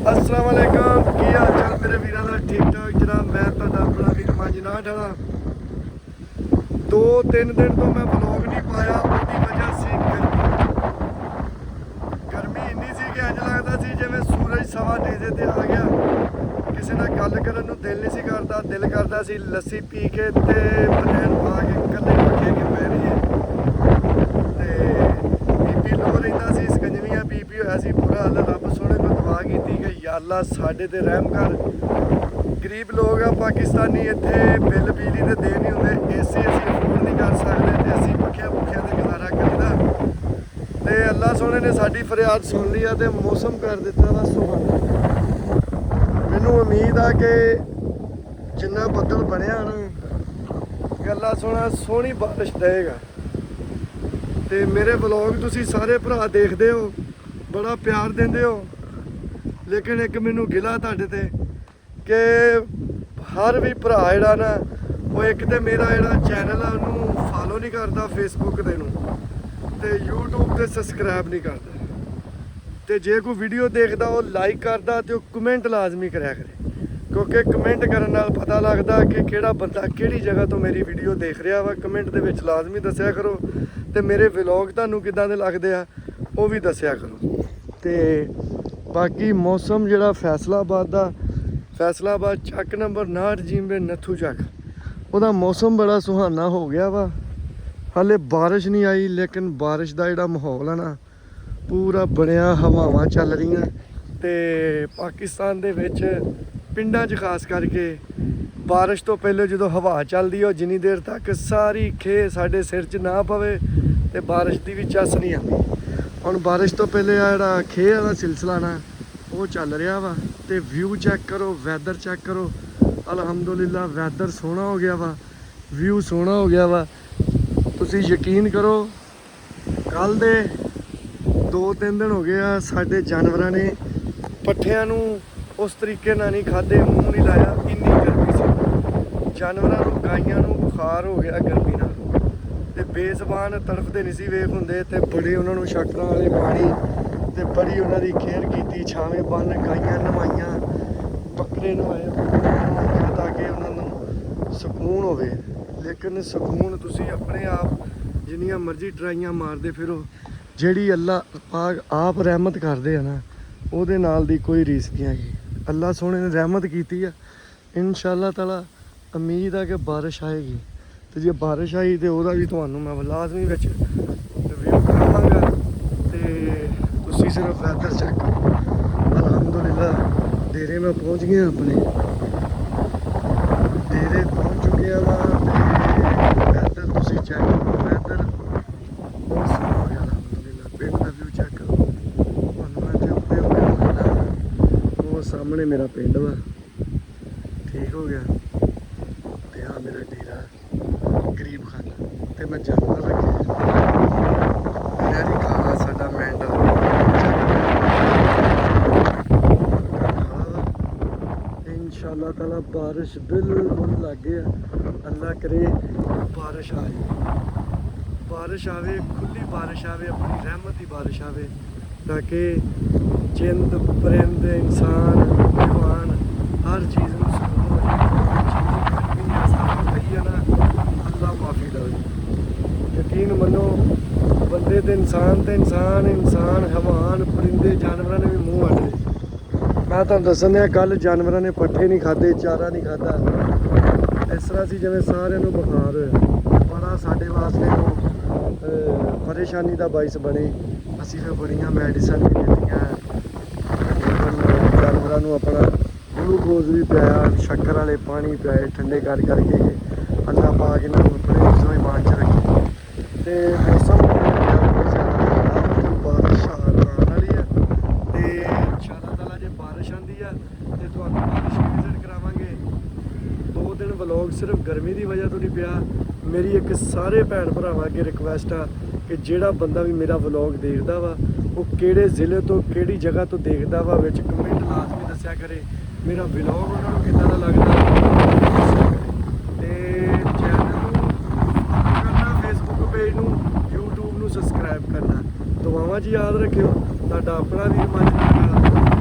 अस्सलाम वालेकुम की हाल चाल मेरे वीरों का ठीक ठाक जनाब। मैं तुहाडा अपना वीर मंजनाट वाला 2-3 दिन तो मैं व्लॉग नहीं पाया। उसकी वजह से गर्मी इन्नी सी कि इंज लगता सी जिवें सूरज सवा नेजे ते आ गया। किसी नाल गल करन नूं दिल नहीं सी करदा। दिल करदा सी लस्सी पी के ते बनैन पा के कल्ले पक्खे के पै रहीए ते बीपी लो रहिंदा सी। सकंजवियां बीपी होया सी बुरा हाल। रब सोहणे को दुआ कीती कि या अल्लाह साडे ते रहम कर। गरीब लोग आ पाकिस्तानी, इत्थे बिल बिजली दे दे नहीं हुंदे, एसी असीं अफोर्ड नहीं कर सकदे ते असीं पक्खियां पुक्खियां ते गुजारा करीदा। ते अल्लाह सोहणे ने साडी फरियाद सुन ली ते मौसम कर दित्ता वा सुहाना। मैनूं उम्मीद आ कि जिन्ना बदल बनिया ना अल्लाह सोहना सोहनी बारिश देगा। ते मेरे व्लॉग तुसीं सारे भरा देखदे हो, बड़ा प्यार दिंदे हो, लेकिन एक मैनूं गिला तुहाडे ते कि हर भी भरा जिहड़ा ना वो एक तो मेरा जिहड़ा चैनल है उन्होंने फॉलो नहीं करता फेसबुक दे नूं ते यूट्यूब ते सबसक्राइब नहीं करता। तो जे कोई वीडियो देखता वो लाइक करता तो कमेंट लाजमी कराया करे, क्योंकि कमेंट करने नाल पता लगता कि केड़ा बंदा केड़ी जगह तो मेरी वीडियो देख रहा वा। कमेंट दे विच लाजमी दस्सिया करो ते मेरे व्लॉग तुहानूं किदां दे लगदे आ वो भी दस्सिया करो। ते बाकी मौसम जिहड़ा फैसलाबाद चक नंबर 59 जिम्बे नत्थू चक ਉਹਦਾ मौसम बड़ा सुहाना हो गया वा। हाले बारिश नहीं आई लेकिन बारिश का जिहड़ा माहौल है ना पूरा बनया, हवावां चल रही ते पाकिस्तान दे विच पिंडां 'च खास करके बारिश तो पहले जो हवा चलदी हो जिन्नी देर तक सारी खे साडे सिर च ना पवे ते बारिश की भी चस नहीं आती। हुण बारिश तो पहले आ जिहड़ा खे वाला सिलसिला ना वो चल रहा वा। ते व्यू चैक करो, वैदर चैक करो। अलहमदुलिल्लाह वैदर सोहना हो गया वा, व्यू सोहना हो गया वा। तुसी यकीन करो कल दे 2-3 दिन हो गए आ साडे जानवरां ने पट्ठियां नूं उस तरीके नाल नहीं खाधे, मूँह नहीं लाया, इन्नी गर्मी सी। जानवरां नूं गाइयां नूं बुखार हो गया गर्मी नाल ते बेज़बान तड़फदे नहीं सी वेख हुंदे ते बड़े उन्हां नूं शक्करां वाले पानी ते बड़ी उन्हां दी केयर कीती। छावें बन्न गाइयां नवाइयां, बकरे नवाए ताकि उन्होंने सुकून होवे। लेकिन सुकून तुसी अपने आप जिन्नियां मर्जी ट्राइयां मारदे फिरो, जेड़ी अल्लाह पाक आप रहमत करदे है ना ਉਹਦੇ नाल दी कोई रीस नहीं हैगी। अल्लाह सोहणे ने रहमत कीती है। इंशाअल्लाह ताला उम्मीद है कि बारिश आएगी तो जे बारिश आई तो ਉਹਦਾ भी ਤੁਹਾਨੂੰ मैं लाजमी विच रिव्यू करावांगा। ते तुसी सिर्फ वैदर चेक करो। अलहमदुलिल्लाह डेरे में पहुंच गए अपने डेरे पहुंच चुके हैं वहाँ। वैदर तुसी चेक करो, वैदर बहुत सोहना हो गया अलहमदुलिल्लाह। पिंड का व्यू चेक करो, वो सामने मेरा पिंड वा ठीक हो गया। ते आ मेरा डेरा गरीब खाना ते मैं जानवर रखे नहरी खाना साडा मेंढल इंशाअल्लाह ताला बारिश बिल्कुल लागे। अल्लाह करे बारिश आए, बारिश आवे, खुली बारिश आवे, अपनी रहमत की बारिश आवे ताकि जिंद परिंद इंसान जवान हर चीज़ में सुकून हो जाए। ना अल्लाह माफ़ी दे। यकीन मनो बंदे ते इंसान इंसान हैवान परिंदे जानवरों ने भी मूँह अड्ड लए। मैं तुहानूं दस्सन दिया कल जानवरों ने पट्ठे नहीं खाधे, चारा नहीं खाधा। इस तरह से जिवें सारिਆਂ ਨੂੰ बुखार होया। बड़ा साडे वास्ते परेशानी का बाइस बने। असीं फिर बड़ियां मैडिसन भी दित्तियां, जानवरों को अपना ग्लूकोज भी पिलाया, शक्कर वाले पानी पिलाए ठंडे कर करके। अल्लाह पाक इन्हां नूं अपने हिफ्ज़ो ईमान च रखे। ते मौसम बारिश आने वाली है ते इंशाअल्लाह ताला जे बारिश आंदी है ते तुहानूं बारिश भी विजिट करावांगे। 2 दिन व्लॉग सिर्फ गर्मी की वजह तो नहीं पिया। मेरी एक सारे भैन भरावां अगे रिक्वेस्ट आ कि जेड़ा बंदा भी मेरा व्लॉग देखदा वा वो किहड़े ज़िले तो किहड़ी जगह तो देखदा वा विच कमेंट लाजमी दस्सिया करे। मेरा व्लॉग उन्हां नूं किदां दा लगदा ते चैनल नूं फॉलो करना, फेसबुक पेज नूं, यूट्यूब नूं सबसक्राइब करना। दुआवां जी याद रखियो। तुहाडा अपना वीर मंजनाट।